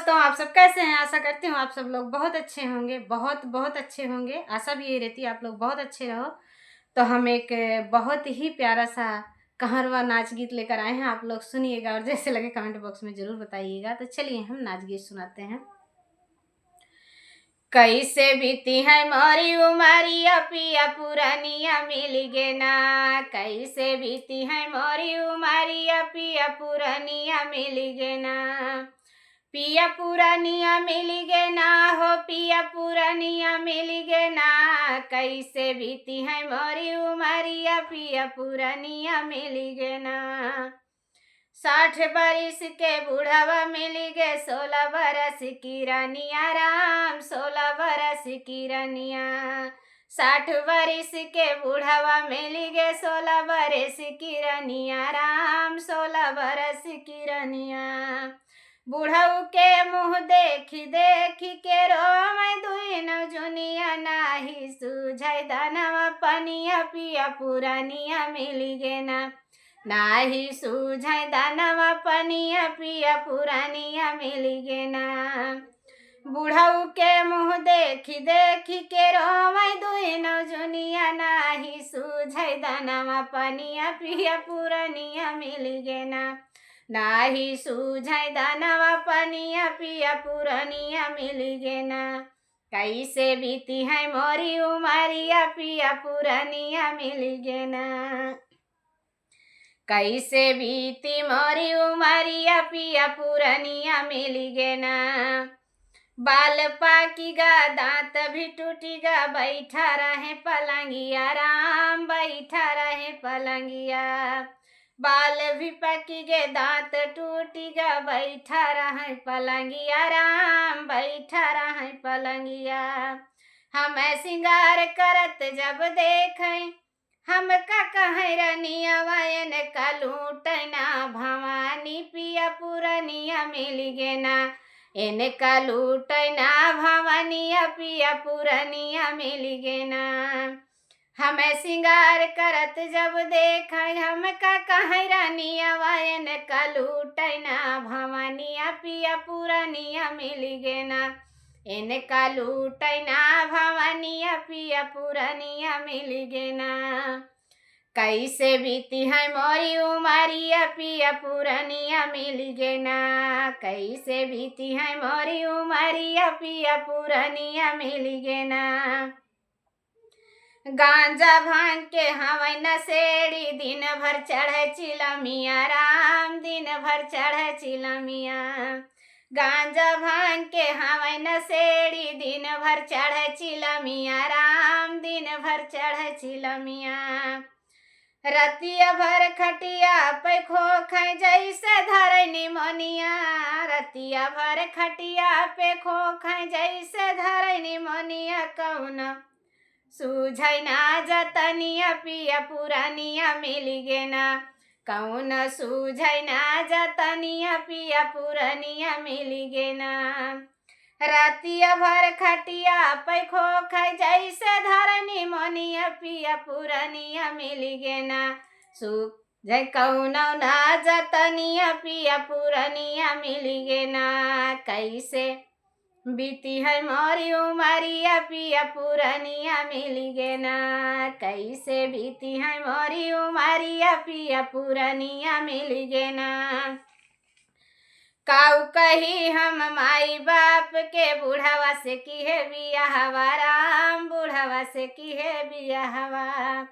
दोस्तों, आप सब कैसे हैं? आशा करती हूँ आप सब लोग बहुत अच्छे होंगे, बहुत बहुत अच्छे होंगे। आशा भी यही रहती है आप लोग बहुत अच्छे रहो। तो हम एक बहुत ही प्यारा सा कहरवा नाच गीत लेकर आए हैं। आप लोग सुनिएगा और जैसे लगे कमेंट बॉक्स में ज़रूर बताइएगा। तो चलिए हम नाच गीत सुनाते हैं। कैसे बीती है मोरी उमरिया पिया पुरानिया मिल गे ना। कैसे बीती है मोरी उमरिया पिया पुरानिया मिल गे ना। पिया पुरानिया मिल गे ना हो, पिया पुरानिया मिल गे ना। कैसे बीती है मोरी उमरिया पिया पुरानिया मिल गे ना। 60 बरिस के बूढ़वा मिल गे, 16 बरस की रानिया राम, 16 बरस की रानिया। 60 बरिस के बूढ़वा मिल गे, 16 बरस की रानिया राम, 16 बरस की रानिया। बूढ़ऊ के मुँह देखी देखी के रोम दुई न जुनिया, नाही सूझाई दानवा पनिया पिया पुरानिया मिल गे ना। नाही सूझाई दानवा पनिया पिया पुरानिया मिल गे ना। बूढ़ऊ के मुँह देखी देखी के रोमई दुई न जुनिया, नाही सूझाई दानवा पनिया पिया पुरानिया मिल गे ना। नाही सूझाई दानवा पनिया पिया पुरानिया मिल गे ना। कैसे बीती है मोरी उमरिया पिया पुरानिया मिल गे ना। कैसे बीती मोरी उमरिया पिया पुरानिया मिल गे ना। बाल पाकी गा दांत भी टूटी गा, बैठा रहे पलंगिया राम, बैठा रहे पलंगिया। बाल भी पकी गे दांत टूटी गा, बैठा रहे पलंगिया राम, बैठा रहे पलंगिया। हम सिंगार करत जब देखें, हम का कहे रनिया वायन का लूटना, भवानी पिया पुरानिया मिल गे ना। इनका लूटना भवानिया पिया पुरानिया मिल गे ना। हमें सिंगार करत जब देखा, हम का कहे रानिया वायन का लूटना, भवानिया पिया पुरानिया मिल गे ना। इनका लूटना भवानिया पिया पुरानिया मिल गे ना। कैसे बीती है मोरी उमरिया पिया पुरानिया मिल गे ना। कैसे बीती है मोरी उमरिया पिया पुरानिया मिल गे ना। गांजा भांग के हवै नशेड़ी, दिन भर चढ़े चिलमिया राम, दिन भर चढ़े चिलमिया। गांजा भांग के हवै नशेड़ी, दिन भर चढ़े चिलमिया राम, दिन भर चढ़े चिलमिया। रतिया भर खटिया पे खोखै जैसे धरे निमोनिया, रतिया भर खटिया पे खोखै जैसे धरे निमोनिया। कौन सूझै ना जतनिया पिया पुरानिया मिल गे ना। कौन सूझै ना जतनिया पिया पुरानिया मिल गे ना। रातिया भर खटिया पे खोखै जैसे धरे निमोनिया पिया पुरानिया मिल गे ना। सूझै कौनो ना जतनिया पिया पुरानिया मिल गे ना। कैसे बीती है मोरी उमरिया पिया पुरानिया मिल गे ना। कैसे बीती है मोरी उमरिया पिया पुरानिया मिल गे ना। काऊ कही हम माई बाप के, बूढ़वा से की है बियाहवा राम, बूढ़वा से की है बियाहवा।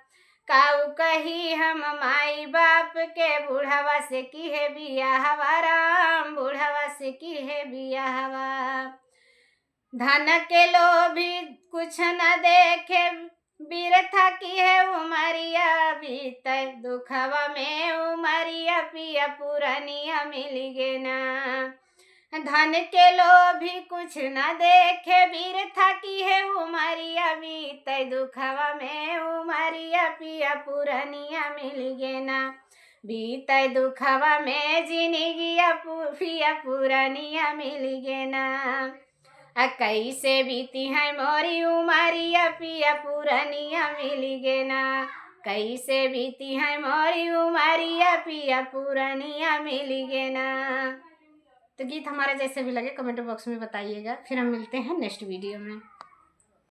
काऊ कही हम माई बाप के, बूढ़वा से की है बियाहवा राम, बूढ़वा से की है बियाहवा। धन के लोभी कुछ न देखे, बिरथा की है उमरिया, बीते दुखवा में उमरिया पिया पुरानिया मिल गे ना। धन के लोभी कुछ न देखे, बिरथा की है उमरिया, बीते दुखवा में उमरिया पिया पुरानिया मिल गे ना। बीते दुखवा में जिंदगिया पिया पुरानिया मिल गे ना। कैसे बीती है मोरी उमरिया पिया पुरानिया मिल गे ना। कैसे बीती है मोरी उमरिया पिया पुरानिया मिल गे ना। तो गीत हमारे जैसे भी लगे कमेंट बॉक्स में बताइएगा। फिर हम मिलते हैं नेक्स्ट वीडियो में।